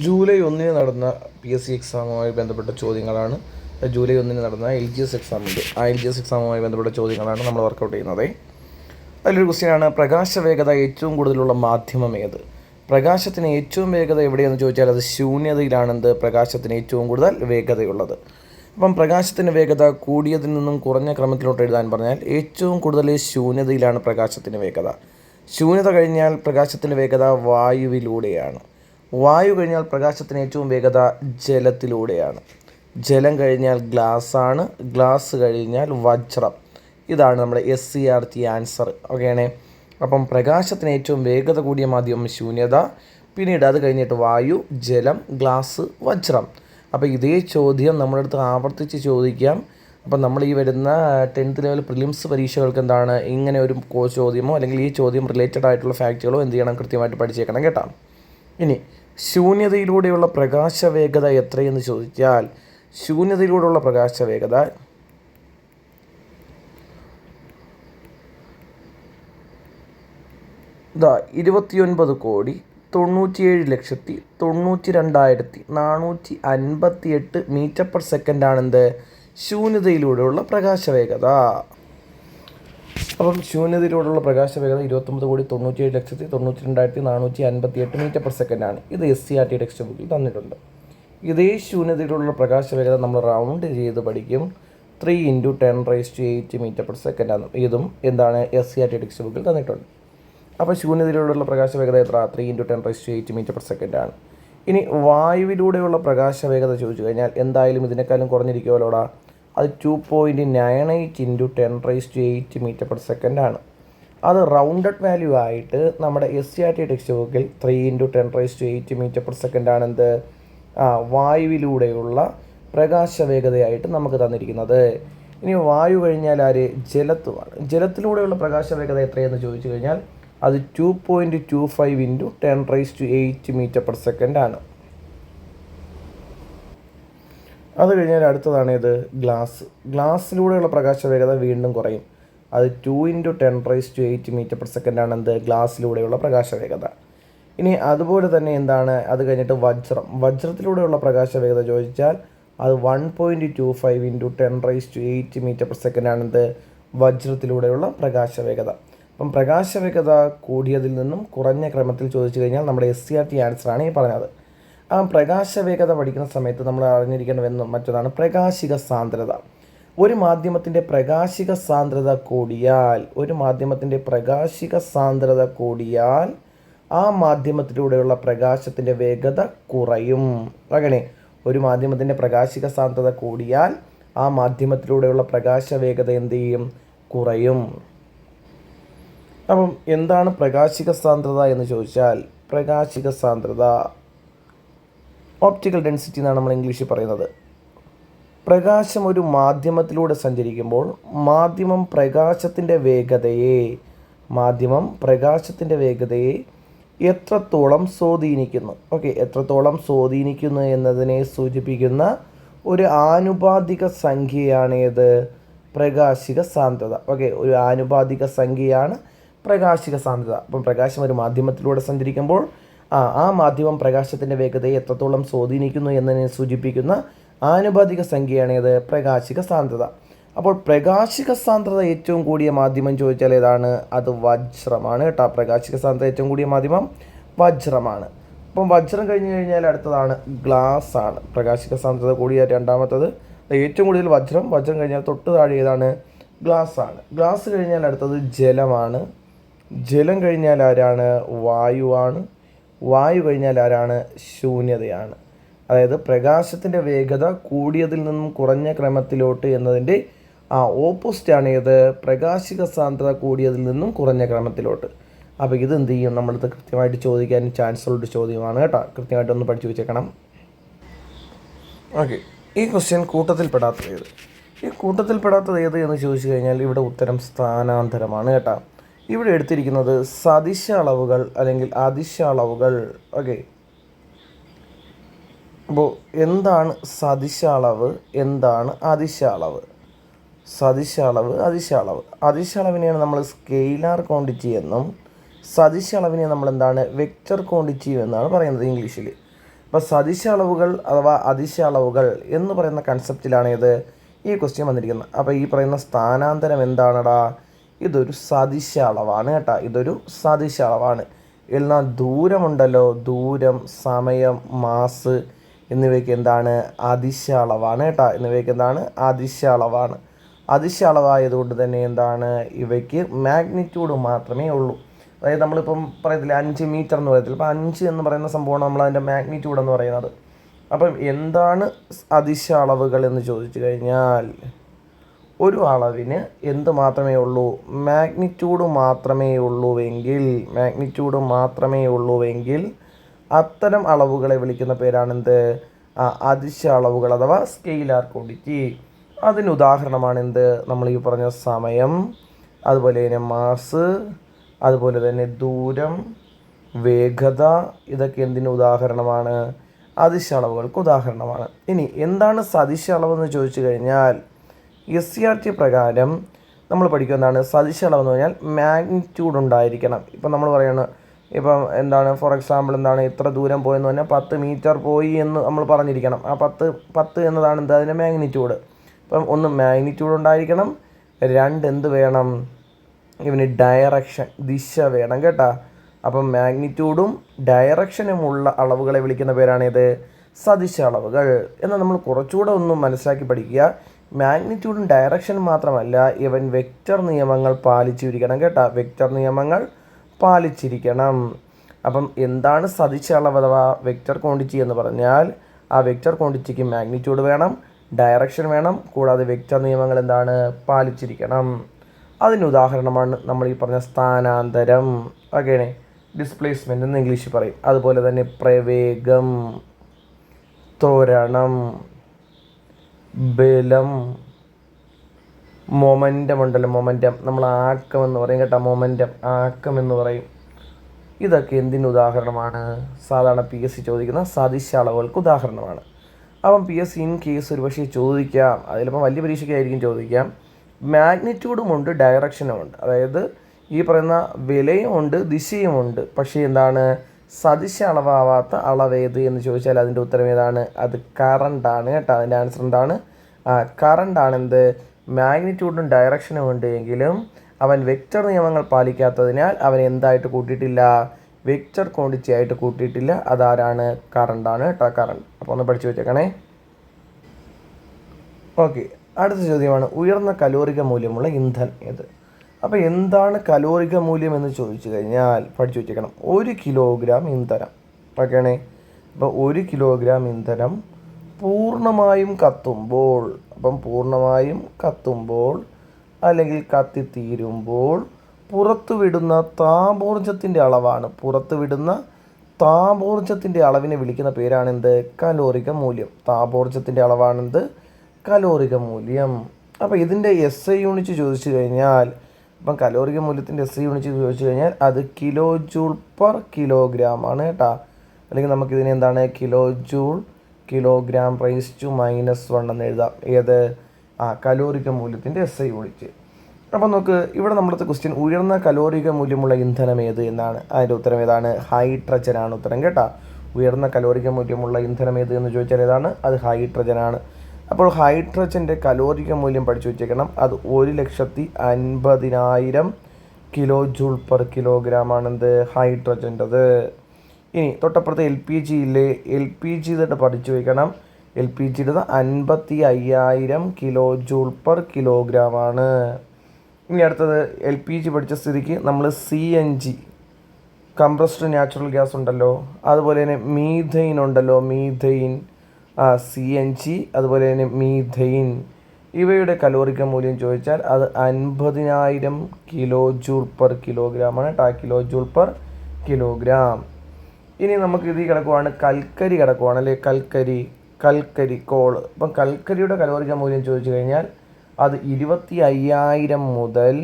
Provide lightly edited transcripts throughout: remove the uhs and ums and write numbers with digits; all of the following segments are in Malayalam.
ജൂലൈ 1 നടന്ന PSC എക്സാമുമായി ബന്ധപ്പെട്ട ചോദ്യങ്ങളാണ്. ജൂലൈ 1 നടന്ന LGS എക്സാമുണ്ട്. ആ LGS എക്സാമുമായി ബന്ധപ്പെട്ട ചോദ്യങ്ങളാണ് നമ്മൾ വർക്കൗട്ട് ചെയ്യുന്നത്. അതിലൊരു ക്വസ്റ്റ്യനാണ്, പ്രകാശ വേഗത ഏറ്റവും കൂടുതലുള്ള മാധ്യമം ഏത്? പ്രകാശത്തിന് ഏറ്റവും വേഗത എവിടെയെന്ന് ചോദിച്ചാൽ അത് ശൂന്യതയിലാണെന്ത് പ്രകാശത്തിന് ഏറ്റവും കൂടുതൽ വേഗതയുള്ളത്. അപ്പം പ്രകാശത്തിൻ്റെ വേഗത കൂടിയതിൽ നിന്നും കുറഞ്ഞ ക്രമത്തിലോട്ട് എഴുതാൻ പറഞ്ഞാൽ ഏറ്റവും കൂടുതൽ ശൂന്യതയിലാണ് പ്രകാശത്തിൻ്റെ വേഗത. ശൂന്യത കഴിഞ്ഞാൽ പ്രകാശത്തിൻ്റെ വേഗത വായുവിലൂടെയാണ്. വായു കഴിഞ്ഞാൽ പ്രകാശത്തിന് ഏറ്റവും വേഗത ജലത്തിലൂടെയാണ്. ജലം കഴിഞ്ഞാൽ ഗ്ലാസ്സാണ്. ഗ്ലാസ് കഴിഞ്ഞാൽ വജ്രം. ഇതാണ് നമ്മുടെ SCRT ആൻസർ. ഓക്കെയാണേ. അപ്പം പ്രകാശത്തിന് ഏറ്റവും വേഗത കൂടിയ മാധ്യമം ശൂന്യത, പിന്നീട് അത് കഴിഞ്ഞിട്ട് വായു, ജലം, ഗ്ലാസ്, വജ്രം. അപ്പോൾ ഇതേ ചോദ്യം നമ്മുടെ അടുത്ത് ആവർത്തിച്ച് ചോദിക്കാം. അപ്പം നമ്മൾ ഈ വരുന്ന 10th ലെവൽ പ്രിലിംസ് പരീക്ഷകൾക്ക് എന്താണ് ഇങ്ങനെ ഒരു ചോദ്യമോ അല്ലെങ്കിൽ ഈ ചോദ്യം റിലേറ്റഡ് ആയിട്ടുള്ള ഫാക്റ്റുകളോ എന്ത് ചെയ്യണം, കൃത്യമായിട്ട് പഠിച്ചേക്കണം കേട്ടോ. ഇനി ശൂന്യതയിലൂടെയുള്ള പ്രകാശ വേഗത എത്രയെന്ന് ചോദിച്ചാൽ ശൂന്യതയിലൂടെയുള്ള പ്രകാശ വേഗത ഇതാ 29,97,92,458 മീറ്റർ പെർ സെക്കൻഡ് ആണെന്ത് ശൂന്യതയിലൂടെയുള്ള പ്രകാശ വേഗത. അപ്പം ശൂന്യതയിലൂടെയുള്ള പ്രകാശ വേഗത 29,97,92,458 മീറ്റർ പെർ സെക്കൻഡാണ്. ഇത് SCRT ടെക്സ്റ്റ് ബുക്കിൽ തന്നിട്ടുണ്ട്. ഇതേ ശൂന്യതയിലുള്ള പ്രകാശ വേഗത നമ്മൾ റൗണ്ട് ചെയ്ത് പഠിക്കും. 3 × 10⁸ മീറ്റർ പെർ സെക്കൻഡാണ്. ഇതും എന്താണ് SCRT ടെക്സ്റ്റ് ബുക്കിൽ തന്നിട്ടുണ്ട്. അപ്പോൾ ശൂന്യതയിലൂടെയുള്ള പ്രകാശ വേഗത എത്ര? 3 × 10⁸ മീറ്റർ പെർ സെക്കൻഡാണ്. ഇനി വായുവിലൂടെയുള്ള പ്രകാശ വേഗത ചോദിച്ചു കഴിഞ്ഞാൽ എന്തായാലും ഇതിനേക്കാളും കുറഞ്ഞിരിക്കുമല്ലോടാ. അത് 2.98 × 10⁸ മീറ്റർ പെർ സെക്കൻഡാണ്. അത് റൗണ്ടഡ് വാല്യൂ ആയിട്ട് നമ്മുടെ SCRT ടെക്സ്റ്റ് ബുക്കിൽ 3 × 10⁸ മീറ്റർ പെർ സെക്കൻഡാണെന്ത് വായുവിലൂടെയുള്ള പ്രകാശ വേഗതയായിട്ട് നമുക്ക് തന്നിരിക്കുന്നത്. ഇനി വായു കഴിഞ്ഞാൽ ആര്? ജലത്തുമാണ്. ജലത്തിലൂടെയുള്ള പ്രകാശ വേഗത എത്രയെന്ന് ചോദിച്ചു കഴിഞ്ഞാൽ അത് 2.25 × 10⁸ മീറ്റർ പെർ സെക്കൻഡാണ്. അത് കഴിഞ്ഞാൽ അടുത്തതാണ് ഇത് ഗ്ലാസ്. ഗ്ലാസ്സിലൂടെയുള്ള പ്രകാശ വേഗത വീണ്ടും കുറയും. അത് 2 × 10⁸ മീറ്റർ പെർ സെക്കൻഡാണ് എന്ത് ഗ്ലാസ്സിലൂടെയുള്ള പ്രകാശ വേഗത. ഇനി അതുപോലെ തന്നെ എന്താണ് അത് കഴിഞ്ഞിട്ട് വജ്രം. വജ്രത്തിലൂടെയുള്ള പ്രകാശ വേഗത ചോദിച്ചാൽ അത് 1.25 × 10⁸ മീറ്റർ പെർ സെക്കൻഡാണ് എന്ത് വജ്രത്തിലൂടെയുള്ള പ്രകാശ വേഗത. അപ്പം പ്രകാശ വേഗത കൂടിയതിൽ നിന്നും കുറഞ്ഞ ക്രമത്തിൽ ചോദിച്ചു കഴിഞ്ഞാൽ നമ്മുടെ SCRT ആൻസറാണ് ഈ പറഞ്ഞത്. ആ പ്രകാശ വേഗത പഠിക്കുന്ന സമയത്ത് നമ്മൾ അറിഞ്ഞിരിക്കേണ്ട മറ്റൊന്നാണ് പ്രകാശിക സാന്ദ്രത. ഒരു മാധ്യമത്തിൻ്റെ പ്രകാശിക സാന്ദ്രത കൂടിയാൽ ആ മാധ്യമത്തിലൂടെയുള്ള പ്രകാശത്തിൻ്റെ വേഗത കുറയും. അങ്ങനെ ഒരു മാധ്യമത്തിൻ്റെ പ്രകാശിക സാന്ദ്രത കൂടിയാൽ ആ മാധ്യമത്തിലൂടെയുള്ള പ്രകാശ വേഗത എന്ത് ചെയ്യും? കുറയും. അപ്പം എന്താണ് പ്രകാശിക സാന്ദ്രത എന്ന് ചോദിച്ചാൽ പ്രകാശിക സാന്ദ്രത ഓപ്റ്റിക്കൽ ഡെൻസിറ്റി എന്നാണ് നമ്മൾ ഇംഗ്ലീഷിൽ പറയുന്നത്. പ്രകാശം ഒരു മാധ്യമത്തിലൂടെ സഞ്ചരിക്കുമ്പോൾ മാധ്യമം പ്രകാശത്തിൻ്റെ വേഗതയെ എത്രത്തോളം സ്വാധീനിക്കുന്നു. എത്രത്തോളം സ്വാധീനിക്കുന്നു എന്നതിനെ സൂചിപ്പിക്കുന്ന ഒരു ആനുപാതിക സംഖ്യയാണ് ഏത്? പ്രകാശിക സാന്ദ്രത. ഒരു ആനുപാതിക സംഖ്യയാണ് പ്രകാശിക സാന്ദ്രത. അപ്പം പ്രകാശം ഒരു മാധ്യമത്തിലൂടെ സഞ്ചരിക്കുമ്പോൾ ആ മാധ്യമം പ്രകാശത്തിൻ്റെ വേഗതയെ എത്രത്തോളം സ്വാധീനിക്കുന്നു എന്നതിനെ സൂചിപ്പിക്കുന്ന ആനുപാതിക സംഖ്യയാണ് ഏത്? പ്രകാശിക സാന്ദ്രത. അപ്പോൾ പ്രകാശിക സാന്ദ്രത ഏറ്റവും കൂടിയ മാധ്യമം ചോദിച്ചാൽ ഏതാണ്? അത് വജ്രമാണ് കേട്ടോ. പ്രകാശിക സാന്ദ്രത ഏറ്റവും കൂടിയ മാധ്യമം വജ്രമാണ്. അപ്പം വജ്രം കഴിഞ്ഞ് കഴിഞ്ഞാൽ അടുത്തതാണ് ഗ്ലാസ് ആണ്. പ്രകാശിക സാന്ദ്രത കൂടിയ രണ്ടാമത്തത് ഏറ്റവും കൂടുതൽ വജ്രം. വജ്രം കഴിഞ്ഞാൽ തൊട്ട് താഴെ ഏതാണ്? ഗ്ലാസ് ആണ്. ഗ്ലാസ് കഴിഞ്ഞാൽ അടുത്തത് ജലമാണ്. ജലം കഴിഞ്ഞാൽ ആരാണ്? വായുവാണ്. വായു കഴിഞ്ഞാൽ ആരാണ്? ശൂന്യതയാണ്. അതായത് പ്രകാശത്തിൻ്റെ വേഗത കൂടിയതിൽ നിന്നും കുറഞ്ഞ ക്രമത്തിലോട്ട് എന്നതിൻ്റെ ഓപ്പോസിറ്റാണ് ഏത്? പ്രകാശിക സാന്ദ്രത കൂടിയതിൽ നിന്നും കുറഞ്ഞ ക്രമത്തിലോട്ട്. അപ്പോൾ ഇത് എന്ത് ചെയ്യും? നമ്മളത് കൃത്യമായിട്ട് ചോദിക്കാൻ ചാൻസ് ഉള്ള ചോദ്യമാണ് കേട്ടോ. കൃത്യമായിട്ടൊന്ന് പഠിച്ചു വെച്ചേക്കണം. ഈ ക്വസ്റ്റ്യൻ കൂട്ടത്തിൽപ്പെടാത്തത് ഏത്? ഈ കൂട്ടത്തിൽപ്പെടാത്തത് ഏത് എന്ന് ചോദിച്ചു കഴിഞ്ഞാൽ ഇവിടെ ഉത്തരം സ്ഥാനാന്തരമാണ് കേട്ടോ. ഇവിടെ എടുത്തിരിക്കുന്നത് സദിശ അളവുകൾ അല്ലെങ്കിൽ അതിശ അളവുകൾ. അപ്പോൾ എന്താണ് സദിശ അളവ്, എന്താണ് അതിശ അളവ്? സദിശ അളവ്, അതിശ അളവ്. അതിശ അളവിനെയാണ് നമ്മൾ സ്കെയിലാർ ക്വാണ്ടിറ്റി എന്നും സദിശ അളവിനെ നമ്മൾ എന്താണ് വെക്റ്റർ ക്വാണ്ടിറ്റി എന്നാണ് പറയുന്നത് ഇംഗ്ലീഷിൽ. അപ്പോൾ സദിശ അളവുകൾ അഥവാ അതിശ അളവുകൾ എന്ന് പറയുന്ന കൺസെപ്റ്റിലാണ് ഇത് ഈ ക്വസ്റ്റ്യൻ വന്നിരിക്കുന്നത്. അപ്പോൾ ഈ പറയുന്ന സ്ഥാനാന്തരം എന്താണടാ? ഇതൊരു സദിശ അളവാണ് കേട്ടോ. ഇതൊരു സദിശ അളവാണ്. എന്നാൽ ദൂരമുണ്ടല്ലോ, ദൂരം, സമയം, മാസ് എന്നിവയ്ക്ക് എന്താണ്? അതിശ അളവാണ് കേട്ടോ. എന്നിവയ്ക്ക് എന്താണ്? അതിശ അളവാണ്. അതിശ അളവായതുകൊണ്ട് തന്നെ എന്താണ്? ഇവയ്ക്ക് മാഗ്നിറ്റ്യൂഡ് മാത്രമേ ഉള്ളൂ. അതായത് നമ്മളിപ്പം പറയത്തില്ല 5 മീറ്റർ എന്ന് പറയത്തില്ല. അപ്പോൾ 5 എന്ന് പറയുന്ന സംഭവമാണ് നമ്മളതിൻ്റെ മാഗ്നിറ്റ്യൂഡ് എന്ന് പറയുന്നത്. അപ്പം എന്താണ് അതിശ അളവുകൾ എന്ന് ചോദിച്ചു കഴിഞ്ഞാൽ ഒരു അളവിന് എന്ത് മാത്രമേ ഉള്ളൂ? മാഗ്നിറ്റ്യൂഡ് മാത്രമേ ഉള്ളൂവെങ്കിൽ അത്തരം അളവുകളെ വിളിക്കുന്ന പേരാണെന്ത്? അതിശ അളവുകൾ അഥവാ സ്കെയിലാർ ക്വാണ്ടിറ്റി. അതിന് ഉദാഹരണമാണ് എന്ത്? നമ്മൾ ഈ പറഞ്ഞ സമയം, അതുപോലെ തന്നെ മാസ്, അതുപോലെ തന്നെ ദൂരം, വേഗത, ഇതൊക്കെ എന്തിന് ഉദാഹരണമാണ്? അതിശ അളവുകൾക്ക് ഉദാഹരണമാണ്. ഇനി എന്താണ് സദിശ അളവെന്ന് ചോദിച്ചു കഴിഞ്ഞാൽ SCERT പ്രകാരം നമ്മൾ പഠിക്കുക എന്താണ്? സദിശ അളവെന്ന് പറഞ്ഞാൽ മാഗ്നിറ്റ്യൂഡ് ഉണ്ടായിരിക്കണം. ഇപ്പം നമ്മൾ പറയുന്നത് ഇപ്പം എന്താണ്, ഫോർ എക്സാമ്പിൾ എന്താണ്, ഇത്ര ദൂരം പോയെന്ന് പറഞ്ഞാൽ 10 മീറ്റർ പോയി എന്ന് നമ്മൾ പറഞ്ഞിരിക്കണം. ആ 10 എന്നതാണ് എന്ത്? അതിൻ്റെ മാഗ്നിറ്റ്യൂഡ്. അപ്പം ഒന്ന് മാഗ്നിറ്റ്യൂഡ് ഉണ്ടായിരിക്കണം, 2 എന്ത് വേണം? ഇവന് ഡയറക്ഷൻ, ദിശ വേണം കേട്ടോ. അപ്പം മാഗ്നിറ്റ്യൂഡും ഡയറക്ഷനുമുള്ള അളവുകളെ വിളിക്കുന്ന പേരാണിത് സദിശ അളവുകൾ. എന്നാൽ നമ്മൾ കുറച്ചുകൂടെ ഒന്ന് മനസ്സിലാക്കി പഠിക്കുക. മാഗ്നിറ്റ്യൂഡും ഡയറക്ഷനും മാത്രമല്ല, ഇവൻ വെക്റ്റർ നിയമങ്ങൾ പാലിച്ചിരിക്കണം കേട്ടോ. വെക്റ്റർ നിയമങ്ങൾ പാലിച്ചിരിക്കണം. അപ്പം എന്താണ് സദിശ അളവ് അഥവാ വെക്റ്റർ ക്വാണ്ടിറ്റി എന്ന് പറഞ്ഞാൽ ആ വെക്റ്റർ ക്വാണ്ടിറ്റിക്ക് മാഗ്നിറ്റ്യൂഡ് വേണം, ഡയറക്ഷൻ വേണം, കൂടാതെ വെക്റ്റർ നിയമങ്ങൾ എന്താണ്? പാലിച്ചിരിക്കണം. അതിന് ഉദാഹരണമാണ് നമ്മൾ ഈ പറഞ്ഞ സ്ഥാനാന്തരം. ഓക്കെ, ഡിസ്പ്ലേസ്മെൻ്റ് എന്ന് ഇംഗ്ലീഷിൽ പറയും. അതുപോലെ തന്നെ പ്രവേഗം, ത്വരണം, ബലം, മൊമെൻറ്റം ഉണ്ടല്ലോ, മൊമെൻറ്റം നമ്മൾ ആക്കം എന്ന് പറയും കേട്ടോ. മൊമെൻറ്റം, ആക്കം എന്ന് പറയും. ഇതൊക്കെ എന്തിന് ഉദാഹരണമാണ്? സാധാരണ PSC ചോദിക്കുന്ന സദിശ അളവുകൾക്ക് ഉദാഹരണമാണ്. അപ്പം PSC ഇൻ കേസ് ഒരു പക്ഷേ ചോദിക്കാം, അതിലിപ്പം വലിയ പരീക്ഷയ്ക്കായിരിക്കും ചോദിക്കാം, മാഗ്നിറ്റ്യൂഡുമുണ്ട് ഡയറക്ഷനുമുണ്ട്. അതായത് ഈ പറയുന്ന വിലയുമുണ്ട് ദിശയുമുണ്ട്. പക്ഷേ എന്താണ് സദിശ അളവാവാത്ത അളവേത് എന്ന് ചോദിച്ചാൽ അതിൻ്റെ ഉത്തരം ഏതാണ്? അത് കറണ്ടാണ് കേട്ടോ. അതിൻ്റെ ആൻസർ എന്താണ്? കറണ്ടാണ്. എന്ത്? മാഗ്നിറ്റ്യൂഡും ഡയറക്ഷനും ഉണ്ട് എങ്കിലും അവൻ വെക്റ്റർ നിയമങ്ങൾ പാലിക്കാത്തതിനാൽ അവൻ എന്തായിട്ട് കൂട്ടിയിട്ടില്ല? വെക്റ്റർ ക്വാണ്ടിറ്റി ആയിട്ട് കൂട്ടിയിട്ടില്ല. അതാരാണ്? കറണ്ടാണ് കേട്ടോ, കറണ്ട്. അപ്പോൾ ഒന്ന് പഠിച്ചു വെച്ചേക്കണേ. ഓക്കെ, അടുത്ത ചോദ്യമാണ് ഉയർന്ന കലോറിക മൂല്യമുള്ള ഇന്ധനം ഏത്? അപ്പോൾ എന്താണ് കലോറിക മൂല്യം എന്ന് ചോദിച്ചു കഴിഞ്ഞാൽ പഠിച്ചു വെച്ചേക്കണം. 1 കിലോഗ്രാം ഇന്ധനം. ഓക്കെയാണേ. അപ്പോൾ 1 കിലോഗ്രാം ഇന്ധനം പൂർണ്ണമായും കത്തുമ്പോൾ അല്ലെങ്കിൽ കത്തിത്തീരുമ്പോൾ പുറത്തുവിടുന്ന താപോർജ്ജത്തിൻ്റെ അളവാണ്. താപോർജ്ജത്തിൻ്റെ അളവിനെ വിളിക്കുന്ന പേരാണെന്ത്? കലോറിക മൂല്യം. താപോർജ്ജത്തിൻ്റെ അളവാണെന്ത്? കലോറിക മൂല്യം. അപ്പോൾ ഇതിൻ്റെ SI യൂണിറ്റ് ചോദിച്ചു കഴിഞ്ഞാൽ, അപ്പം കലോറിക മൂല്യത്തിൻ്റെ SI യൂണിറ്റ് ചോദിച്ചു കഴിഞ്ഞാൽ അത് കിലോ ജൂൾ പെർ കിലോഗ്രാം ആണ് കേട്ടോ. അല്ലെങ്കിൽ നമുക്കിതിനെ എന്താണ്? Kilo joule kilogram raise to -1 എന്ന് എഴുതാം. ഏത്? കലോറിക മൂല്യത്തിൻ്റെ SI യൂണിറ്റ്. അപ്പം നമുക്ക് ഇവിടെ നമ്മളത്തെ ക്വസ്റ്റ്യൻ ഉയർന്ന കലോറിക മൂല്യമുള്ള ഇന്ധനം ഏത് എന്നാണ്. അതിൻ്റെ ഉത്തരം ഏതാണ്? ഹൈഡ്രജനാണ് ഉത്തരം കേട്ടോ. ഉയർന്ന കലോറിക മൂല്യമുള്ള ഇന്ധനം ഏത് എന്ന് ചോദിച്ചാൽ ഏതാണ്? അത് ഹൈഡ്രജനാണ്. അപ്പോൾ ഹൈഡ്രജൻ്റെ കലോറിക മൂല്യം പഠിച്ചു വെച്ചേക്കണം. അത് 1,50,000 കിലോ ജൂൾ പെർ കിലോഗ്രാം ആണെന്ത്? ഹൈഡ്രജൻ്റെത്. ഇനി തൊട്ടപ്പുറത്ത് LPG ഇല്ലേ? LPG ഇതൊട്ട് പഠിച്ചു വയ്ക്കണം. LPGയുടേത് 55,000 കിലോ ജൂൾ പെർ കിലോഗ്രാം ആണ്. ഇനി അടുത്തത് LPG പഠിച്ച സ്ഥിതിക്ക് നമ്മൾ CNG, കംപ്രസ്ഡ് നാച്ചുറൽ ഗ്യാസ് ഉണ്ടല്ലോ, അതുപോലെ തന്നെ മീഥെയിൻ ഉണ്ടല്ലോ, CNG, അതുപോലെ തന്നെ മീഥെയിൻ, ഇവയുടെ കലോറിക മൂല്യം ചോദിച്ചാൽ അത് 50,000 കിലോ ജൂൾ പെർ കിലോഗ്രാം ആണ് കേട്ടോ. Kilo joule per kilogram. ഇനി നമുക്ക് ഇതിൽ കിടക്കുവാണ് കൽക്കരി കിടക്കുവാണ് അല്ലേ? കൽക്കരി കോൾ. അപ്പം കൽക്കരിയുടെ കലോറിക മൂല്യം ചോദിച്ചു കഴിഞ്ഞാൽ അത് 25,000 മുതൽ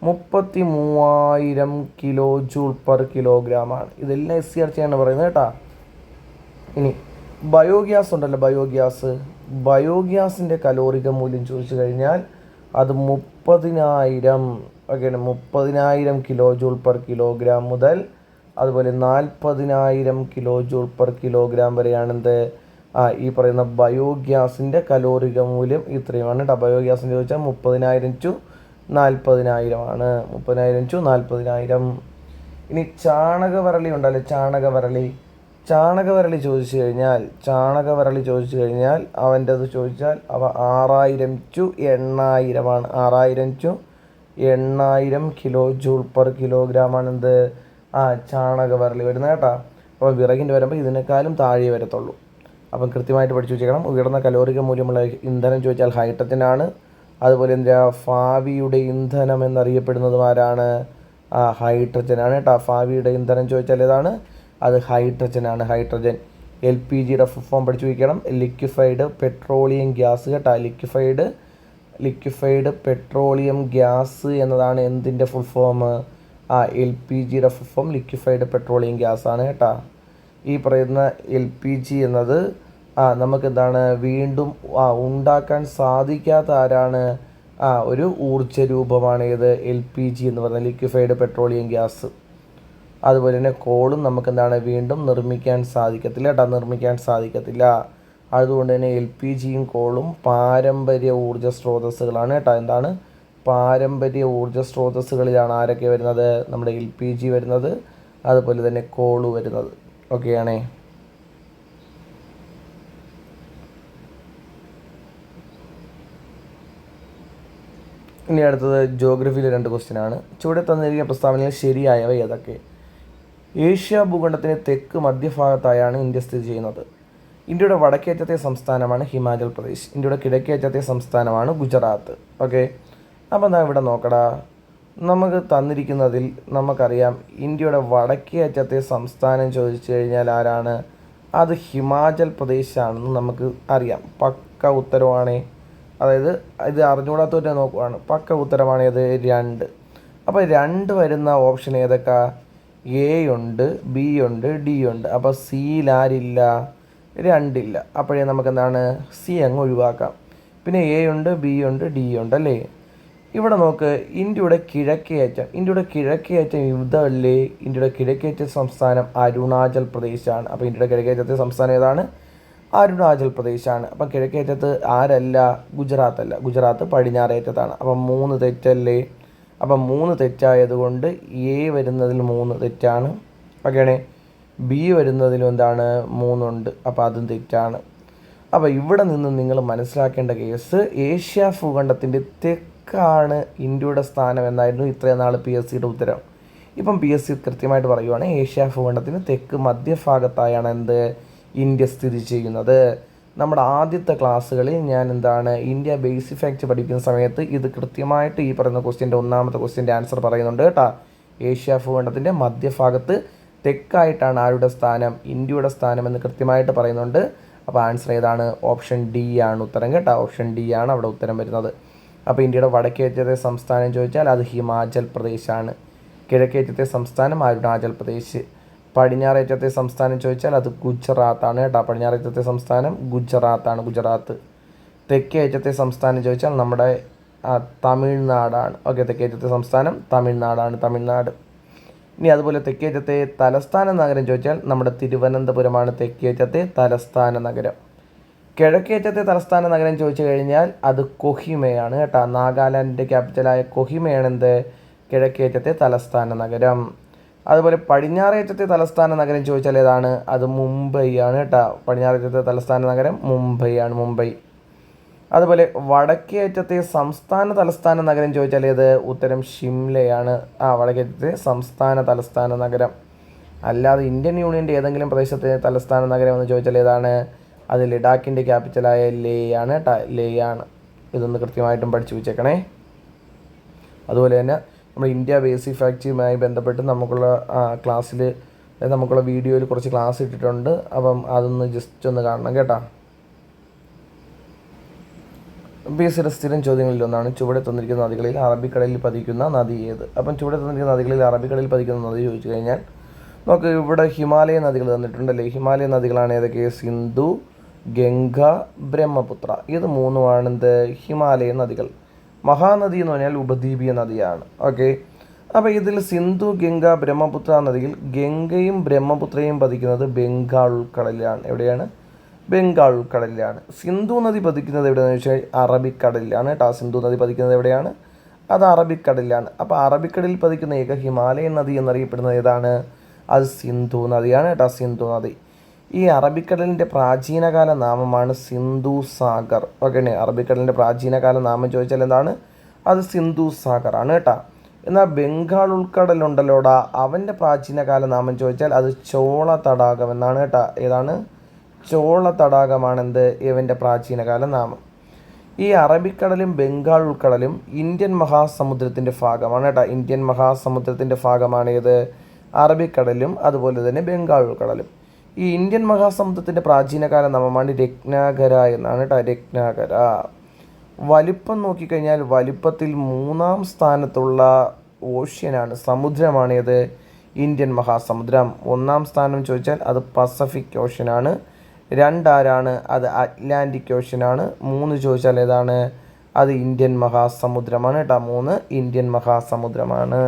33,000 കിലോ ജൂൾ പെർ കിലോഗ്രാം ആണ്. ഇതെല്ലാം SCERT ആണ് പറയുന്നത് കേട്ടോ. ഇനി ബയോഗ്യാസ് ഉണ്ടല്ലോ, ബയോഗ്യാസിൻ്റെ കലോറിക മൂല്യം ചോദിച്ചു കഴിഞ്ഞാൽ അത് 30,000 ഓക്കെയാണ്. 30,000 കിലോ ജൂൾ പെർ കിലോഗ്രാം മുതൽ അതുപോലെ 40,000 കിലോ ജൂൾ പെർ കിലോഗ്രാം വരെയാണെന്ത് ഈ പറയുന്ന ബയോഗ്യാസിൻ്റെ കലോറിക മൂല്യം ഇത്രയുമാണ് കേട്ടോ. ബയോഗ്യാസിൻ്റെ ചോദിച്ചാൽ 30,000 ടു 40,000 ആണ്. 30,000 ടു 40,000. ഇനി ചാണകവരളി ഉണ്ടല്ലോ, ചാണകവരളി ചോദിച്ചു കഴിഞ്ഞാൽ അവൻ്റെ അത് ചോദിച്ചാൽ അവ 6,000 ടു 8,000 ആണ്. 6,000 to 8,000 kilo joule per kilogram ആണ് എന്ത് ചാണകവരളി വരുന്നത് കേട്ടോ. അപ്പോൾ വിറകിൻ്റെ വരുമ്പോൾ ഇതിനേക്കാളും താഴെ വരത്തുള്ളൂ. അപ്പം കൃത്യമായിട്ട് പഠിച്ചു വെച്ചേക്കണം. ഉയർന്ന കലോറിക മൂല്യമുള്ള ഇന്ധനം ചോദിച്ചാൽ ഹൈഡ്രജനാണ്. അതുപോലെ എന്താ ഭാവിയുടെ ഇന്ധനം എന്നറിയപ്പെടുന്നതും ആരാണ്? ഹൈഡ്രജനാണ് കേട്ടോ. ഭാവിയുടെ ഇന്ധനം ചോദിച്ചാൽ ഏതാണ്? അത് ഹൈഡ്രജനാണ്. ഹൈഡ്രജൻ. LPGയുടെ ഫുൾ ഫോം പഠിച്ചു വയ്ക്കണം. ലിക്വിഫൈഡ് പെട്രോളിയം ഗ്യാസ് കേട്ടോ. ലിക്വിഫൈഡ് പെട്രോളിയം ഗ്യാസ് എന്നതാണ് എന്തിൻ്റെ ഫുൾ ഫോം? LPGയുടെ full form liquefied petroleum gas ആണ് കേട്ടോ. ഈ പറയുന്ന LPG എന്നത് നമുക്കെന്താണ് വീണ്ടും ഉണ്ടാക്കാൻ സാധിക്കാത്ത ആരാണ്? ഒരു ഊർജ്ജ രൂപമാണ് ഇത് LPG എന്ന് പറയുന്നത്, ലിക്വിഫൈഡ് പെട്രോളിയം ഗ്യാസ്. അതുപോലെ തന്നെ കോളും നമുക്കെന്താണ് വീണ്ടും നിർമ്മിക്കാൻ സാധിക്കത്തില്ല. അതുകൊണ്ട് തന്നെ LPGയും കോളും പാരമ്പര്യ ഊർജ്ജ സ്രോതസ്സുകളാണ് കേട്ടോ. എന്താണ്? പാരമ്പര്യ ഊർജ്ജ സ്രോതസ്സുകളിലാണ് ആരൊക്കെ വരുന്നത്? നമ്മുടെ LPG വരുന്നത്, അതുപോലെ തന്നെ കോള് വരുന്നത്. ഓക്കെയാണേ. ഇനി അടുത്തത് ജോഗ്രഫിയിലെ 2 ക്വസ്റ്റ്യനാണ്. ചുവടെ തന്നിരിക്കുന്ന പ്രസ്താവനയിൽ ശരിയായവ ഏതൊക്കെ? ഏഷ്യ ഭൂഖണ്ഡത്തിന് തെക്ക് മധ്യഭാഗത്തായാണ് ഇന്ത്യ സ്ഥിതി ചെയ്യുന്നത്. ഇന്ത്യയുടെ വടക്കേറ്റത്തെ സംസ്ഥാനമാണ് ഹിമാചൽ പ്രദേശ്. ഇന്ത്യയുടെ കിഴക്കേറ്റത്തെ സംസ്ഥാനമാണ് ഗുജറാത്ത്. ഓക്കെ, അപ്പോൾ എന്താ ഇവിടെ നോക്കടാ. നമുക്ക് തന്നിരിക്കുന്നതിൽ നമുക്കറിയാം ഇന്ത്യയുടെ വടക്കേ അറ്റത്തെ സംസ്ഥാനം ചോദിച്ചു കഴിഞ്ഞാൽ ആരാണ്? അത് ഹിമാചൽ പ്രദേശാണെന്ന് നമുക്ക് അറിയാം. പക്ക ഉത്തരവാണേ. അതായത് ഇത് അറിഞ്ഞുകൂടാത്തവരെ നോക്കുവാണ്. പക്ക ഉത്തരമാണ് ഏത്? 2. അപ്പോൾ 2 വരുന്ന ഓപ്ഷൻ ഏതൊക്കെ? A ഉണ്ട്, B ഉണ്ട്, D ഉണ്ട്. അപ്പോൾ സിയിൽ ആരില്ല? 2 ഇല്ല. അപ്പോഴേ നമുക്കെന്താണ് C അങ്ങ് ഒഴിവാക്കാം. പിന്നെ A ഉണ്ട്, B ഉണ്ട്, D ഉണ്ട് അല്ലേ. ഇവിടെ നോക്ക്, ഇന്ത്യയുടെ കിഴക്കേയറ്റം ഇതല്ലേ? ഇന്ത്യയുടെ കിഴക്കേയറ്റ സംസ്ഥാനം അരുണാചൽ പ്രദേശാണ്. അപ്പോൾ ഇന്ത്യയുടെ കിഴക്കേയറ്റത്തെ സംസ്ഥാനം ഏതാണ്? അരുണാചൽ പ്രദേശാണ്. അപ്പം കിഴക്കേയറ്റത്ത് ആരല്ല? ഗുജറാത്തല്ല. ഗുജറാത്ത് പടിഞ്ഞാറേറ്റത്താണ്. അപ്പം 3 തെറ്റല്ലേ? അപ്പം 3 തെറ്റായതുകൊണ്ട് A വരുന്നതിൽ 3 തെറ്റാണ്. ഓക്കെയാണേ. B വരുന്നതിലും എന്താണ്? 3 ഉണ്ട്. അപ്പോൾ അതും തെറ്റാണ്. അപ്പോൾ ഇവിടെ നിന്ന് നിങ്ങൾ മനസ്സിലാക്കേണ്ട കേസ്, ഏഷ്യ ഭൂഖണ്ഡത്തിൻ്റെ തെക്കാണ് ഇന്ത്യയുടെ സ്ഥാനം എന്നായിരുന്നു ഇത്രയും നാൾ PSCയുടെ ഉത്തരം. ഇപ്പം PSC കൃത്യമായിട്ട് പറയുവാണ് ഏഷ്യ ഭൂഖണ്ഡത്തിന് തെക്ക് മധ്യഭാഗത്തായാണ് എന്ത് ഇന്ത്യ സ്ഥിതി ചെയ്യുന്നത്. നമ്മുടെ ആദ്യത്തെ ക്ലാസ്സുകളിൽ ഞാൻ ഇന്ത്യ ബേസിക് ഫാക്റ്റ് പഠിക്കുന്ന സമയത്ത് ഇത് കൃത്യമായിട്ട് ഈ പറയുന്ന ക്വസ്റ്റ്യൻ്റെ ഒന്നാമത്തെ ക്വസ്റ്റ്യൻ്റെ ആൻസർ പറയുന്നുണ്ട് കേട്ടോ. ഏഷ്യ ഭൂഖണ്ഡത്തിൻ്റെ മധ്യഭാഗത്ത് തെക്കായിട്ടാണ് ആരുടെ സ്ഥാനം? ഇന്ത്യയുടെ സ്ഥാനം എന്ന് കൃത്യമായിട്ട് പറയുന്നുണ്ട്. അപ്പോൾ ആൻസർ ഏതാണ്? ഓപ്ഷൻ D ആണ് ഉത്തരം കേട്ടോ. ഓപ്ഷൻ D ആണ് അവിടെ ഉത്തരം വരുന്നത്. അപ്പോൾ ഇന്ത്യയുടെ വടക്കേറ്റത്തെ സംസ്ഥാനം ചോദിച്ചാൽ അത് ഹിമാചൽ പ്രദേശാണ്. കിഴക്കേറ്റത്തെ സംസ്ഥാനം അരുണാചൽ പ്രദേശ്. പടിഞ്ഞാറേറ്റത്തെ സംസ്ഥാനം ചോദിച്ചാൽ അത് ഗുജറാത്താണ് കേട്ടോ. പടിഞ്ഞാറേറ്റത്തെ സംസ്ഥാനം ഗുജറാത്താണ്, ഗുജറാത്ത്. തെക്കേറ്റത്തെ സംസ്ഥാനം ചോദിച്ചാൽ നമ്മുടെ തമിഴ്നാടാണ്. ഓക്കെ, തെക്കേറ്റത്തെ സംസ്ഥാനം തമിഴ്നാടാണ്, തമിഴ്നാട്. ഇനി അതുപോലെ തെക്കേറ്റത്തെ തലസ്ഥാന നഗരം ചോദിച്ചാൽ നമ്മുടെ തിരുവനന്തപുരമാണ് തെക്കേറ്റത്തെ തലസ്ഥാന നഗരം. കിഴക്കേറ്റത്തെ തലസ്ഥാന നഗരം ചോദിച്ചു കഴിഞ്ഞാൽ അത് കൊഹിമയാണ് കേട്ടോ. നാഗാലാൻഡിൻ്റെ ക്യാപിറ്റലായ കൊഹിമയാണ് എന്ത്? കിഴക്കേറ്റത്തെ തലസ്ഥാന നഗരം. അതുപോലെ പടിഞ്ഞാറേറ്റത്തെ തലസ്ഥാന നഗരം ചോദിച്ചാൽ ഏതാണ്? അത് മുംബൈ ആണ് കേട്ടോ. പടിഞ്ഞാറേറ്റത്തെ തലസ്ഥാന നഗരം മുംബൈ ആണ്, മുംബൈ. അതുപോലെ വടക്കേറ്റത്തെ സംസ്ഥാന തലസ്ഥാന നഗരം ചോദിച്ചാൽ ഏത്? ഉത്തരം ഷിംലയാണ്. വടക്കേറ്റത്തെ സംസ്ഥാന തലസ്ഥാന നഗരം. അല്ലാതെ ഇന്ത്യൻ യൂണിയൻ്റെ ഏതെങ്കിലും പ്രദേശത്തെ തലസ്ഥാന നഗരം എന്ന് ചോദിച്ചാൽ ഏതാണ്? അത് ലഡാക്കിൻ്റെ ക്യാപിറ്റലായ ലേ ആണ് കേട്ടോ. ലേ ആണ്. ഇതൊന്ന് കൃത്യമായിട്ടും പഠിച്ചു വെച്ചേക്കണേ. അതുപോലെ തന്നെ നമ്മൾ ഇന്ത്യ ബേസിക് ഫാക്റ്റുമായി ബന്ധപ്പെട്ട് നമുക്കുള്ള ക്ലാസ്സിൽ നമുക്കുള്ള വീഡിയോയിൽ കുറച്ച് ക്ലാസ് ഇട്ടിട്ടുണ്ട്. അപ്പം അതൊന്ന് ജസ്റ്റ് ഒന്ന് കാണണം കേട്ടോ. PSCയുടെ സ്ഥിരം ചോദ്യങ്ങളിലൊന്നാണ് ചുവടെ തന്നിരിക്കുന്ന നദികളിൽ അറബിക്കടലിൽ പതിക്കുന്ന നദി ഏത്? അപ്പം ചുവടെ തന്നിരിക്കുന്ന നദികളിൽ അറബിക്കടലിൽ പതിക്കുന്ന നദി ചോദിച്ചു കഴിഞ്ഞാൽ നമുക്ക് ഇവിടെ ഹിമാലയ നദികൾ തന്നിട്ടുണ്ടല്ലേ. ഹിമാലയ നദികളാണ് ഏതൊക്കെ? സിന്ധു, ഗംഗ, ബ്രഹ്മപുത്ര. ഇത് 3 ഹിമാലയ നദികൾ. മഹാനദി എന്ന് പറഞ്ഞാൽ ഉപദ്വീപീയ നദിയാണ്. ഓക്കെ, അപ്പോൾ ഇതിൽ സിന്ധു, ഗംഗ, ബ്രഹ്മപുത്ര നദിയിൽ ഗംഗയും ബ്രഹ്മപുത്രയും പതിക്കുന്നത് ബംഗാൾ ഉൾക്കടലിലാണ്. എവിടെയാണ്? ബംഗാൾ ഉൾക്കടലിലാണ്. സിന്ധു നദി പതിക്കുന്നത് എവിടെയാണെന്ന് വെച്ചാൽ അറബിക്കടലിലാണ് കേട്ടോ. സിന്ധു നദി പതിക്കുന്നത് എവിടെയാണ്? അത് അറബിക്കടലിലാണ്. അപ്പോൾ അറബിക്കടലിൽ പതിക്കുന്ന ഏക ഹിമാലയൻ നദി എന്നറിയപ്പെടുന്നത് ഏതാണ്? അത് സിന്ധു നദിയാണ് കേട്ടോ, സിന്ധു നദി. ഈ അറബിക്കടലിൻ്റെ പ്രാചീനകാല നാമമാണ് സിന്ധു സാഗർ. ഓക്കെ, അറബിക്കടലിൻ്റെ പ്രാചീനകാല നാമം ചോദിച്ചാൽ എന്താണ്? അത് സിന്ധു സാഗർ ആണ് കേട്ടോ. എന്നാൽ ബംഗാൾ ഉൾക്കടലുണ്ടല്ലോടാ, അവൻ്റെ പ്രാചീനകാല നാമം ചോദിച്ചാൽ അത് ചോള തടാകം എന്നാണ് കേട്ടോ. ഏതാണ്? ചോള തടാകമാണെന്ത് ഇവൻ്റെ പ്രാചീനകാല നാമം. ഈ അറബിക്കടലും ബംഗാൾ ഉൾക്കടലും ഇന്ത്യൻ മഹാസമുദ്രത്തിൻ്റെ ഭാഗമാണ് കേട്ടോ. ഇന്ത്യൻ മഹാസമുദ്രത്തിൻ്റെ ഭാഗമാണ് ഏത്? അറബിക്കടലും അതുപോലെ തന്നെ ബംഗാൾ ഉൾക്കടലും. ഈ ഇന്ത്യൻ മഹാസമുദ്രത്തിൻ്റെ പ്രാചീനകാല നാമമാണ് രത്നാകര എന്നാണ് കേട്ടോ, രത്നാകര. വലിപ്പം നോക്കിക്കഴിഞ്ഞാൽ വലിപ്പത്തിൽ 3-ാം സ്ഥാനത്തുള്ള ഓഷ്യനാണ്, സമുദ്രമാണ് ഏത്? ഇന്ത്യൻ മഹാസമുദ്രം. 1-ാം സ്ഥാനം ചോദിച്ചാൽ അത് പസഫിക് ഓഷ്യനാണ്. 2 ആരാണ്? അത് അറ്റ്ലാന്റിക് ഓഷ്യനാണ്. 3 ചോദിച്ചാൽ ഏതാണ്? അത് ഇന്ത്യൻ മഹാസമുദ്രമാണ് കേട്ടോ. 3 ഇന്ത്യൻ മഹാസമുദ്രമാണ്.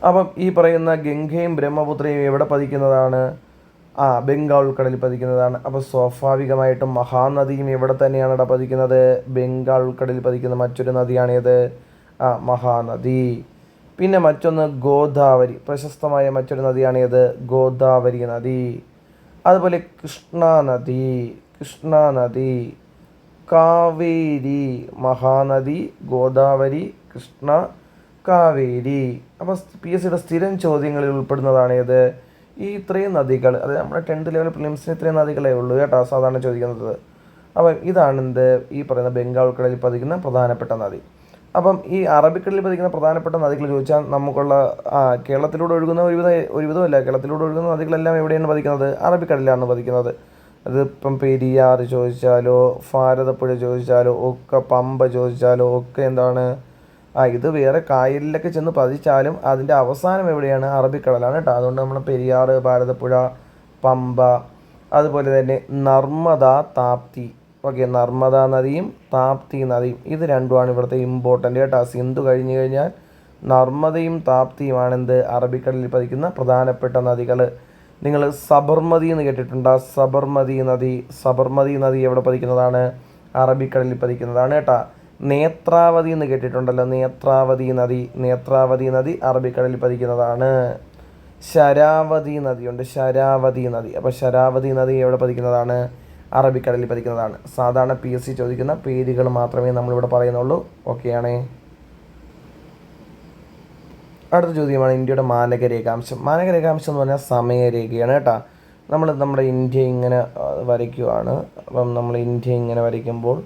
അപ്പം ഈ പറയുന്ന ഗംഗയും ബ്രഹ്മപുത്രയും എവിടെ പതിക്കുന്നതാണ്? ബംഗാൾ ഉൾക്കടലിൽ പതിക്കുന്നതാണ്. അപ്പോൾ സ്വാഭാവികമായിട്ടും മഹാനദിയും എവിടെ തന്നെയാണ് പതിക്കുന്നത്? ബംഗാൾ ഉൾക്കടലിൽ പതിക്കുന്ന മറ്റൊരു നദിയാണേത്? മഹാനദി. പിന്നെ മറ്റൊന്ന് ഗോദാവരി, പ്രശസ്തമായ മറ്റൊരു നദിയാണേത്? ഗോദാവരി നദി. അതുപോലെ കൃഷ്ണ നദി, കാവേരി, മഹാനദി, ഗോദാവരി, കൃഷ്ണ, കാവേരി. അപ്പോൾ PSCയുടെ സ്ഥിരം ചോദ്യങ്ങളിൽ ഉൾപ്പെടുന്നതാണ് ഏത്? ഈ ഇത്രയും നദികൾ. അത് നമ്മുടെ 10th ലെവൽ പ്രിലിംസിന് ഇത്രയും നദികളേ ഉള്ളൂ കേട്ടോ, സാധാരണ ചോദിക്കുന്നത്. അപ്പം ഇതാണ് ഈ പറയുന്ന ബംഗാൾ ഉൾക്കടലിൽ പതിക്കുന്ന പ്രധാനപ്പെട്ട നദി. അപ്പം ഈ അറബിക്കടലിൽ പതിക്കുന്ന പ്രധാനപ്പെട്ട നദികൾ ചോദിച്ചാൽ നമുക്കുള്ള കേരളത്തിലൂടെ ഒഴുകുന്ന ഒരുവിധമല്ല, കേരളത്തിലൂടെ ഒഴുകുന്ന നദികളെല്ലാം എവിടെയാണ് പതിക്കുന്നത്? അറബിക്കടലിലാണ് പതിക്കുന്നത്. അതിപ്പം പെരിയാർ ചോദിച്ചാലോ, ഭാരതപ്പുഴ ചോദിച്ചാലോ ഒക്കെ, പമ്പ ചോദിച്ചാലോ ഒക്കെ എന്താണ്? ഇത് വേറെ കായലിലൊക്കെ ചെന്ന് പതിച്ചാലും അതിൻ്റെ അവസാനം എവിടെയാണ്? അറബിക്കടലാണ് കേട്ടോ. അതുകൊണ്ട് നമ്മൾ പെരിയാർ, ഭാരതപ്പുഴ, പമ്പ, അതുപോലെ തന്നെ നർമ്മദ, താപ്തി. ഓക്കെ, നർമ്മദ നദിയും താപ്തി നദിയും ഇത് രണ്ടുമാണ് ഇവിടുത്തെ ഇമ്പോർട്ടൻ്റ് കേട്ടോ. സിന്ധു കഴിഞ്ഞു കഴിഞ്ഞാൽ നർമ്മദയും താപ്തിയുമാണെന്ത്? അറബിക്കടലിൽ പതിക്കുന്ന പ്രധാനപ്പെട്ട നദികൾ. നിങ്ങൾ സബർമതി എന്ന് കേട്ടിട്ടുണ്ടോ? സബർമതി നദി എവിടെ പതിക്കുന്നതാണ്? അറബിക്കടലിൽ പതിക്കുന്നതാണ് കേട്ടോ. നേത്രാവതി എന്ന് കേട്ടിട്ടുണ്ടല്ലോ? നേത്രാവതി നദി അറബിക്കടലിൽ പതിക്കുന്നതാണ്. ശരാവതി നദിയുണ്ട്, ശരാവതി നദി. അപ്പോൾ ശരാവതി നദി എവിടെ പതിക്കുന്നതാണ്? അറബിക്കടലിൽ പതിക്കുന്നതാണ്. സാധാരണ PSC ചോദിക്കുന്ന പേരുകൾ മാത്രമേ നമ്മളിവിടെ പറയുന്നുള്ളൂ. ഓക്കെയാണേ. അടുത്ത ചോദ്യമാണ് ഇന്ത്യയുടെ മാനകരേഖാംശം. മാനകരേഖാംശം എന്ന് പറഞ്ഞാൽ സമയരേഖയാണ് കേട്ടോ. നമ്മുടെ ഇന്ത്യ ഇങ്ങനെ വരയ്ക്കുവാണ്. അപ്പം നമ്മൾ ഇന്ത്യ ഇങ്ങനെ വരയ്ക്കുമ്പോൾ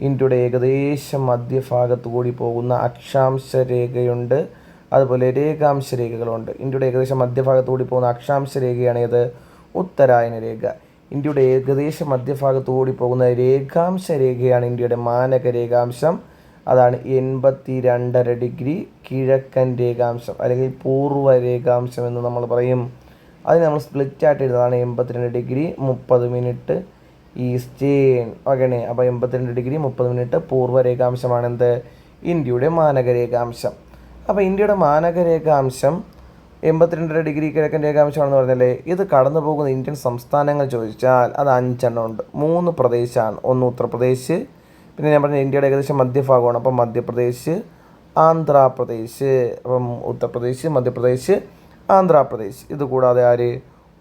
ഇന്ത്യയുടെ ഏകദേശം മധ്യഭാഗത്തു കൂടി പോകുന്ന അക്ഷാംശ രേഖയുണ്ട്, അതുപോലെ രേഖാംശ രേഖകളുണ്ട്. ഇന്ത്യയുടെ ഏകദേശം മധ്യഭാഗത്തു കൂടി പോകുന്ന അക്ഷാംശ രേഖയാണ് ഏത്? ഉത്തരായന രേഖ. ഇന്ത്യയുടെ ഏകദേശം മധ്യഭാഗത്തു കൂടി പോകുന്ന രേഖാംശ രേഖയാണ് ഇന്ത്യയുടെ മാനക രേഖാംശം. അതാണ് 82.5 ഡിഗ്രി കിഴക്കൻ രേഖാംശം അല്ലെങ്കിൽ പൂർവ്വ രേഖാംശം എന്ന് നമ്മൾ പറയും. അതിന് നമ്മൾ സ്പ്ലിറ്റായിട്ട് എഴുതുന്നതാണ് 82 ഡിഗ്രി 30 മിനിറ്റ് ഈസ്റ്റേൺ. ഓക്കെയാണ്. അപ്പോൾ 82 ഡിഗ്രി 30 മിനിറ്റ് പൂർവ്വ രേഖാംശമാണെന്ത്? ഇന്ത്യയുടെ മാനക രേഖാംശം. അപ്പോൾ ഇന്ത്യയുടെ മാനക രേഖാംശം 82.5 ഡിഗ്രി കിഴക്കൻ രേഖാംശമാണെന്ന് പറഞ്ഞാലേ, ഇത് കടന്നു പോകുന്ന ഇന്ത്യൻ സംസ്ഥാനങ്ങൾ ചോദിച്ചാൽ അത് 5 എണ്ണം ഉണ്ട്. 3 പ്രദേശമാണ്. ഒന്ന് ഉത്തർപ്രദേശ്, പിന്നെ ഞാൻ പറഞ്ഞ ഇന്ത്യയുടെ ഏകദേശം മധ്യഭാഗമാണ്. അപ്പം മധ്യപ്രദേശ്, ആന്ധ്രാപ്രദേശ്. അപ്പം ഉത്തർപ്രദേശ്, മധ്യപ്രദേശ്, ആന്ധ്രാപ്രദേശ്. ഇതുകൂടാതെ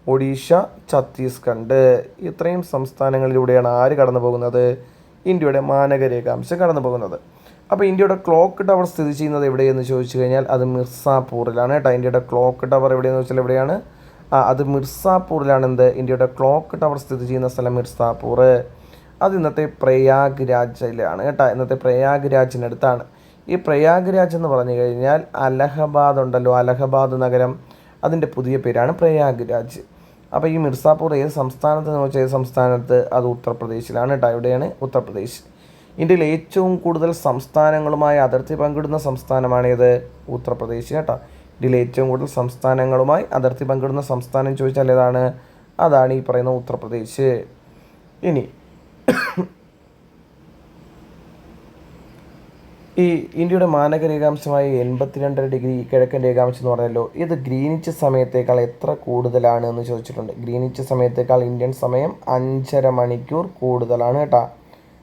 ഒഡീഷ, ഛത്തീസ്ഗഡ്. ഇത്രയും സംസ്ഥാനങ്ങളിലൂടെയാണ് കടന്നു പോകുന്നത്? ഇന്ത്യയുടെ മാനക രേഖാംശം കടന്നു പോകുന്നത്. അപ്പോൾ ഇന്ത്യയുടെ ക്ലോക്ക് ടവർ സ്ഥിതി ചെയ്യുന്നത് എവിടെയെന്ന് ചോദിച്ചു കഴിഞ്ഞാൽ അത് മിർസാപൂറിലാണ് കേട്ടോ. ഇന്ത്യയുടെ ക്ലോക്ക് ടവർ എവിടെയെന്ന് വെച്ചാൽ എവിടെയാണ്? അത് മിർസാപൂറിലാണ്. ഇന്ത്യയുടെ ക്ലോക്ക് ടവർ സ്ഥിതി ചെയ്യുന്ന സ്ഥലം മിർസാപൂർ. അത് ഇന്നത്തെ പ്രയാഗ് രാജിലാണ് കേട്ടോ. ഇന്നത്തെ പ്രയാഗ് രാജിനടുത്താണ്. ഈ പ്രയാഗ് രാജ് എന്ന് പറഞ്ഞു കഴിഞ്ഞാൽ അലഹബാദ് ഉണ്ടല്ലോ, അലഹബാദ് നഗരം, അതിൻ്റെ പുതിയ പേരാണ് പ്രയാഗ് രാജ്. അപ്പോൾ ഈ മിർസാപൂർ ഏത് സംസ്ഥാനത്ത് എന്ന് വെച്ചാൽ ഏത് സംസ്ഥാനത്ത്? അത് ഉത്തർപ്രദേശിലാണ് കേട്ടോ. എവിടെയാണ്? ഉത്തർപ്രദേശ്. ഇന്ത്യയിൽ ഏറ്റവും കൂടുതൽ സംസ്ഥാനങ്ങളുമായി അതിർത്തി പങ്കിടുന്ന സംസ്ഥാനമാണേത്? ഉത്തർപ്രദേശ് കേട്ടോ. ഇന്ത്യയിൽ ഏറ്റവും കൂടുതൽ സംസ്ഥാനങ്ങളുമായി അതിർത്തി പങ്കിടുന്ന സംസ്ഥാനം ചോദിച്ചാൽ ഏതാണ്? അതാണ് ഈ പറയുന്ന ഉത്തർപ്രദേശ്. ഇനി ഈ ഇന്ത്യയുടെ മാനക രേഖാംശമായ 82.5 കിഴക്കൻ രേഖാംശം എന്ന് പറഞ്ഞല്ലോ, ഇത് ഗ്രീനിച്ച് സമയത്തേക്കാൾ എത്ര കൂടുതലാണ് എന്ന് ചോദിച്ചിട്ടുണ്ട്. ഗ്രീനിച്ച് സമയത്തേക്കാൾ ഇന്ത്യൻ സമയം 5.5 മണിക്കൂർ കൂടുതലാണ് കേട്ടോ.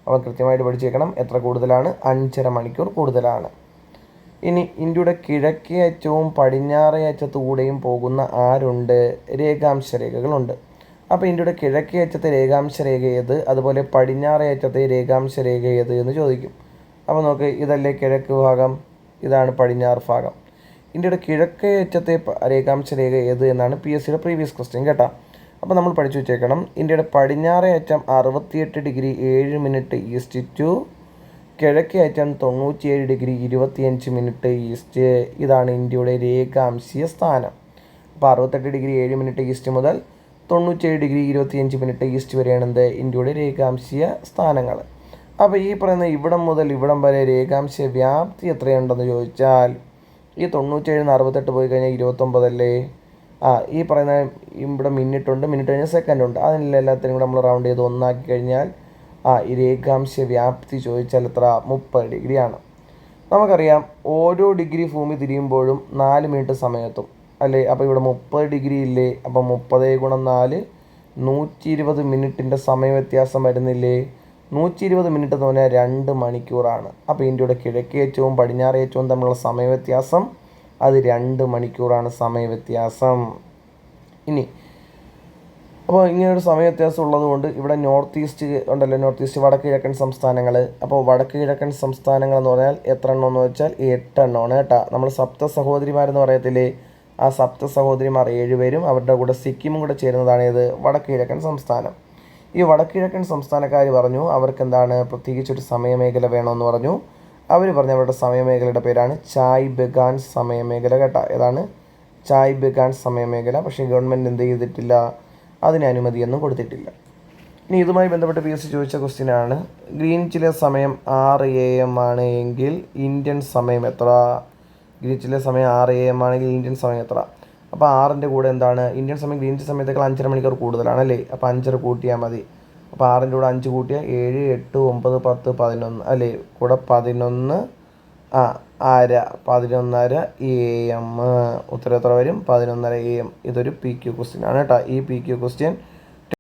അപ്പോൾ കൃത്യമായിട്ട് പഠിച്ചേക്കണം, എത്ര കൂടുതലാണ്? 5.5 മണിക്കൂർ കൂടുതലാണ്. ഇനി ഇന്ത്യയുടെ കിഴക്കേ അറ്റവും പടിഞ്ഞാറേ അറ്റത്തുകൂടെയും പോകുന്ന ആരുണ്ട്? രേഖാംശ രേഖകളുണ്ട്. അപ്പോൾ ഇന്ത്യയുടെ കിഴക്കേ അറ്റത്തെ രേഖാംശ രേഖ ഏത്, അതുപോലെ പടിഞ്ഞാറേ അറ്റത്തെ രേഖാംശ രേഖ ഏത് എന്ന് ചോദിക്കും. അപ്പോൾ നോക്ക്, ഇതല്ലേ കിഴക്ക് ഭാഗം, ഇതാണ് പടിഞ്ഞാറ് ഭാഗം. ഇന്ത്യയുടെ കിഴക്കേ അറ്റത്തെ രേഖാംശ രേഖ ഏത് എന്നാണ് PSCയുടെ പ്രീവിയസ് ക്വസ്റ്റ്യൻ കേട്ടോ. അപ്പോൾ നമ്മൾ പഠിച്ചു വെച്ചേക്കണം, ഇന്ത്യയുടെ പടിഞ്ഞാറേ അറ്റം 68 ഡിഗ്രി 7 മിനിറ്റ് ഈസ്റ്റ് ടു കിഴക്കേ അറ്റം 97 ഡിഗ്രി 25 മിനിറ്റ് ഈസ്റ്റ്. ഇതാണ് ഇന്ത്യയുടെ രേഖാംശീയ സ്ഥാനം. അപ്പോൾ 68 ഡിഗ്രി 7 മിനിറ്റ് ഈസ്റ്റ് മുതൽ 97 ഡിഗ്രി 25 മിനിറ്റ് ഈസ്റ്റ് വരെയാണ് എന്ത് ഇന്ത്യയുടെ രേഖാംശീയ സ്ഥാനങ്ങൾ. അപ്പോൾ ഈ പറയുന്ന ഇവിടം മുതൽ ഇവിടം വരെ രേഖാംശ വ്യാപ്തി എത്രയുണ്ടെന്ന് ചോദിച്ചാൽ, ഈ 97 68 പോയി കഴിഞ്ഞാൽ 29 അല്ലേ? ഈ പറയുന്ന ഇവിടെ മിനിറ്റ് കഴിഞ്ഞാൽ സെക്കൻഡ് ഉണ്ട്. അതിനെല്ലാത്തിനും കൂടെ നമ്മൾ റൗണ്ട് ചെയ്ത് ഒന്നാക്കി കഴിഞ്ഞാൽ ഈ രേഖാംശ വ്യാപ്തി ചോദിച്ചാൽ എത്ര? 30 ഡിഗ്രിയാണ്. നമുക്കറിയാം, ഓരോ ഡിഗ്രി ഭൂമി തിരിയുമ്പോഴും 4 മിനിറ്റ് സമയത്തും അല്ലേ? അപ്പോൾ ഇവിടെ 30 ഡിഗ്രി ഇല്ലേ? അപ്പോൾ 30 × 4 120 മിനിറ്റിൻ്റെ സമയവ്യത്യാസം വരുന്നില്ലേ? 120 മിനിറ്റ് എന്ന് പറഞ്ഞാൽ 2 മണിക്കൂറാണ്. അപ്പോൾ ഇന്ത്യയുടെ കിഴക്കേ അറ്റവും പടിഞ്ഞാറേ അറ്റവും തമ്മിലുള്ള സമയവ്യത്യാസം അത് 2 മണിക്കൂറാണ് സമയവ്യത്യാസം. ഇനി അപ്പോൾ ഇങ്ങനൊരു സമയവ്യത്യാസം ഉള്ളതുകൊണ്ട് ഇവിടെ നോർത്ത് ഈസ്റ്റ് ഉണ്ടല്ലോ, നോർത്ത് ഈസ്റ്റ് വടക്ക് കിഴക്കൻ സംസ്ഥാനങ്ങൾ. അപ്പോൾ വടക്ക് കിഴക്കൻ സംസ്ഥാനങ്ങൾ എന്ന് പറഞ്ഞാൽ എത്ര എണ്ണം എന്ന് വെച്ചാൽ 8 എണ്ണമാണ് കേട്ടോ. നമ്മൾ സപ്ത സഹോദരിമാരെന്ന് പറയത്തില്ലേ, ആ സപ്ത സഹോദരിമാർ 7 പേരും അവരുടെ കൂടെ സിക്കിമും കൂടെ ചേരുന്നതാണ് ഇത് വടക്ക് കിഴക്കൻ സംസ്ഥാനം. ഈ വടക്ക് കിഴക്കൻ സംസ്ഥാനക്കാർ പറഞ്ഞു അവർക്ക് എന്താണ് പ്രത്യേകിച്ചൊരു സമയമേഖല വേണമെന്ന് പറഞ്ഞു. അവർ പറഞ്ഞ അവരുടെ സമയമേഖലയുടെ പേരാണ് ചായ് ബഗാൻ സമയമേഖല കേട്ടോ. ഏതാണ്? ചായ് ബഗാൻ സമയമേഖല. പക്ഷേ ഗവൺമെൻറ് എന്ത് ചെയ്തിട്ടില്ല, അതിന് അനുമതിയൊന്നും കൊടുത്തിട്ടില്ല. ഇനി ഇതുമായി ബന്ധപ്പെട്ട് PSC ചോദിച്ച ക്വസ്റ്റ്യനാണ്, ഗ്രീനിച്ചിലെ സമയം 6 AM ആണ് എങ്കിൽ ഇന്ത്യൻ സമയം എത്ര? ഗ്രീനിച്ചിലെ സമയം 6 AM ആണെങ്കിൽ ഇന്ത്യൻ സമയം എത്ര? അപ്പോൾ 6ൻ്റെ കൂടെ എന്താണ്? ഇന്ത്യൻ സമയം ഗ്രീനിച്ച് സമയത്തേക്കാൾ 5.5 മണിക്കൂർ കൂടുതലാണല്ലേ? അപ്പോൾ 5.5 കൂട്ടിയാൽ മതി. അപ്പോൾ 6ൻ്റെ കൂടെ 5 കൂട്ടിയാൽ 7 8 9 10 11 അല്ലേ? കൂടെ 11 1/2 11:30 AM. ഉത്തരം എത്ര വരും? 11:30 AM. ഇതൊരു PQ ക്വസ്റ്റ്യൻ ആണ് കേട്ടോ. ഈ PQ ക്വസ്റ്റ്യൻ